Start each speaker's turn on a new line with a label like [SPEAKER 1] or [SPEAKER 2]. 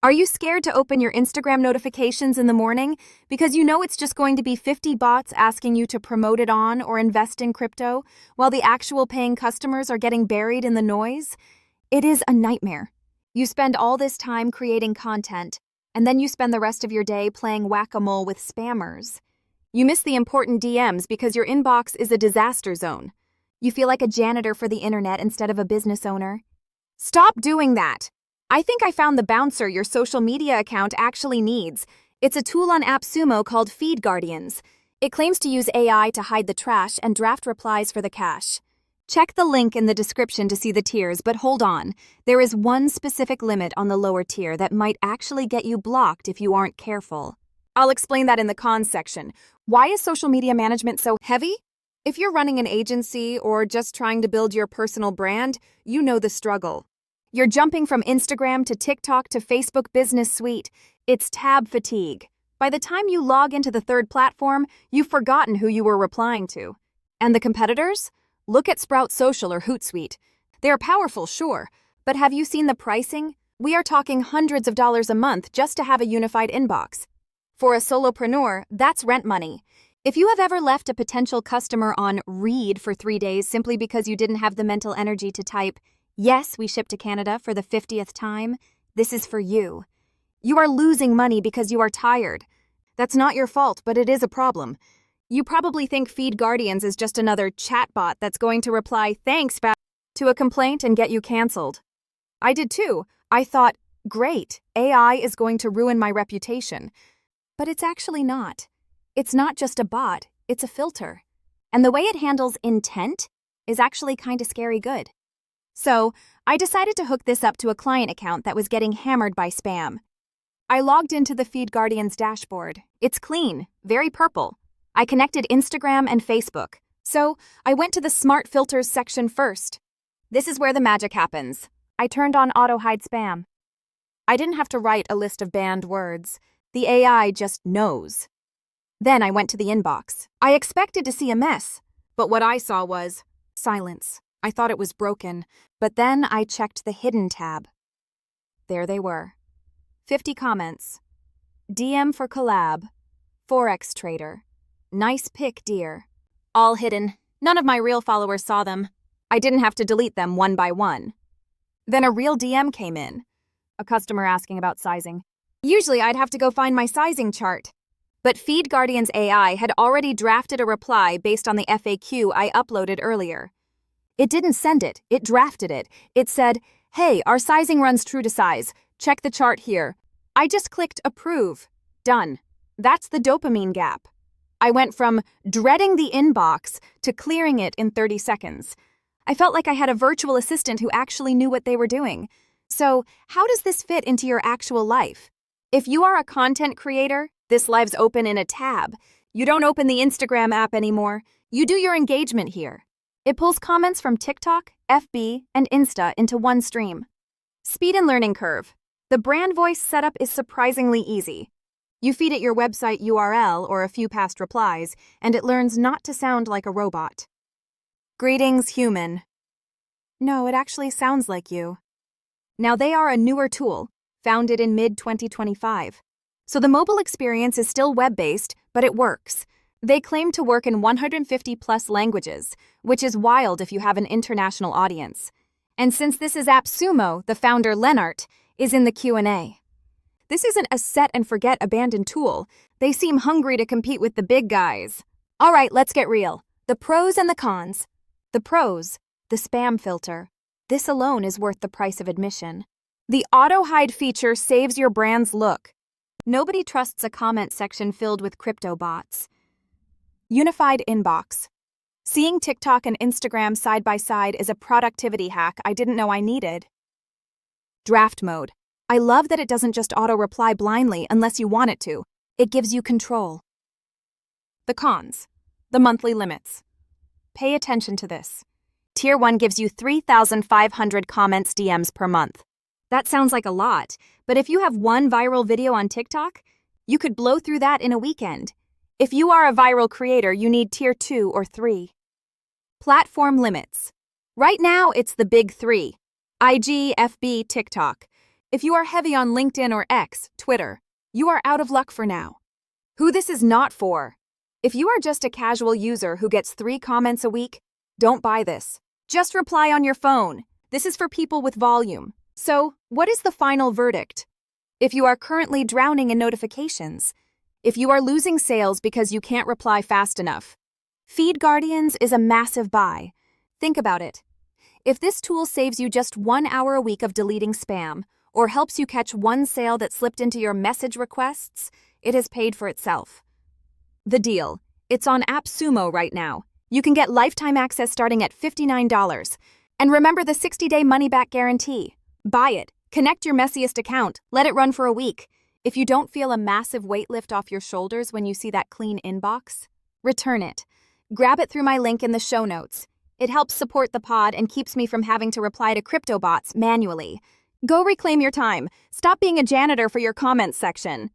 [SPEAKER 1] Are you scared to open your Instagram notifications in the morning because you know it's just going to be 50 bots asking you to promote it on or invest in crypto while the actual paying customers are getting buried in the noise? It is a nightmare. You spend all this time creating content, and then you spend the rest of your day playing whack-a-mole with spammers. You miss the important DMs because your inbox is a disaster zone. You feel like a janitor for the internet instead of a business owner. Stop doing that! I think I found the bouncer your social media account actually needs. It's a tool on AppSumo called FeedGuardians. It claims to use AI to hide the trash and draft replies for the cache. Check the link in the description to see the tiers, but hold on. There is one specific limit on the lower tier that might actually get you blocked if you aren't careful. I'll explain that in the cons section. Why is social media management so heavy? If you're running an agency or just trying to build your personal brand, you know the struggle. You're jumping from Instagram to TikTok to Facebook Business Suite. It's tab fatigue. By the time you log into the third platform, you've forgotten who you were replying to. And the competitors? Look at Sprout Social or Hootsuite. They're powerful, sure, but have you seen the pricing? We are talking hundreds of dollars a month just to have a unified inbox. For a solopreneur, that's rent money. If you have ever left a potential customer on read for 3 days simply because you didn't have the mental energy to type, "Yes, we ship to Canada" for the 50th time, this is for you. You are losing money because you are tired. That's not your fault, but it is a problem. You probably think FeedGuardians is just another chatbot that's going to reply "thanks" back to a complaint and get you canceled. I did too. I thought, great, AI is going to ruin my reputation. But it's actually not. It's not just a bot, it's a filter. And the way it handles intent is actually kind of scary good. So, I decided to hook this up to a client account that was getting hammered by spam. I logged into the FeedGuardians dashboard. It's clean, very purple. I connected Instagram and Facebook. So, I went to the Smart Filters section first. This is where the magic happens. I turned on Auto Hide Spam. I didn't have to write a list of banned words. The AI just knows. Then I went to the inbox. I expected to see a mess, but what I saw was silence. I thought it was broken, but then I checked the hidden tab. There they were. 50 comments. DM for collab. Forex trader. Nice pick, dear. All hidden. None of my real followers saw them. I didn't have to delete them one by one. Then a real DM came in. A customer asking about sizing. Usually I'd have to go find my sizing chart. But FeedGuardians AI had already drafted a reply based on the FAQ I uploaded earlier. It didn't send it, it drafted it. It said, "Hey, our sizing runs true to size. Check the chart here." I just clicked approve. Done. That's the dopamine gap. I went from dreading the inbox to clearing it in 30 seconds. I felt like I had a virtual assistant who actually knew what they were doing. So, how does this fit into your actual life? If you are a content creator, this live's open in a tab. You don't open the Instagram app anymore. You do your engagement here. It pulls comments from TikTok, FB, and Insta into one stream. Speed and learning curve. The brand voice setup is surprisingly easy. You feed it your website URL or a few past replies, and it learns not to sound like a robot. Greetings, human. No, it actually sounds like you. Now they are a newer tool, founded in mid-2025. So the mobile experience is still web-based, but it works. They claim to work in 150+ languages, which is wild if you have an international audience. And since this is AppSumo, the founder Lennart is in the Q&A. This isn't a set-and-forget abandoned tool. They seem hungry to compete with the big guys. All right, let's get real. The pros and the cons. The pros, the spam filter. This alone is worth the price of admission. The auto-hide feature saves your brand's look. Nobody trusts a comment section filled with crypto bots. Unified inbox. Seeing TikTok and Instagram side by side is a productivity hack I didn't know I needed. Draft mode. I love that it doesn't just auto-reply blindly unless you want it to. It gives you control. The cons. The monthly limits. Pay attention to this. Tier 1 gives you 3,500 comments DMs per month. That sounds like a lot, but if you have one viral video on TikTok, you could blow through that in a weekend. If you are a viral creator, you need Tier 2 or 3. Platform limits. Right now, it's the big 3. IG, FB, TikTok. If you are heavy on LinkedIn or X, Twitter, you are out of luck for now. Who this is not for. If you are just a casual user who gets 3 comments a week, don't buy this. Just reply on your phone. This is for people with volume. So, what is the final verdict? If you are currently drowning in notifications, if you are losing sales because you can't reply fast enough, FeedGuardians is a massive buy. Think about it. If this tool saves you just 1 hour a week of deleting spam, or helps you catch one sale that slipped into your message requests, it has paid for itself. The deal. It's on AppSumo right now. You can get lifetime access starting at $59. And remember the 60-day money-back guarantee. Buy it. Connect your messiest account. Let it run for a week. If you don't feel a massive weight lift off your shoulders when you see that clean inbox, return it. Grab it through my link in the show notes. It helps support the pod and keeps me from having to reply to crypto bots manually. Go reclaim your time. Stop being a janitor for your comments section.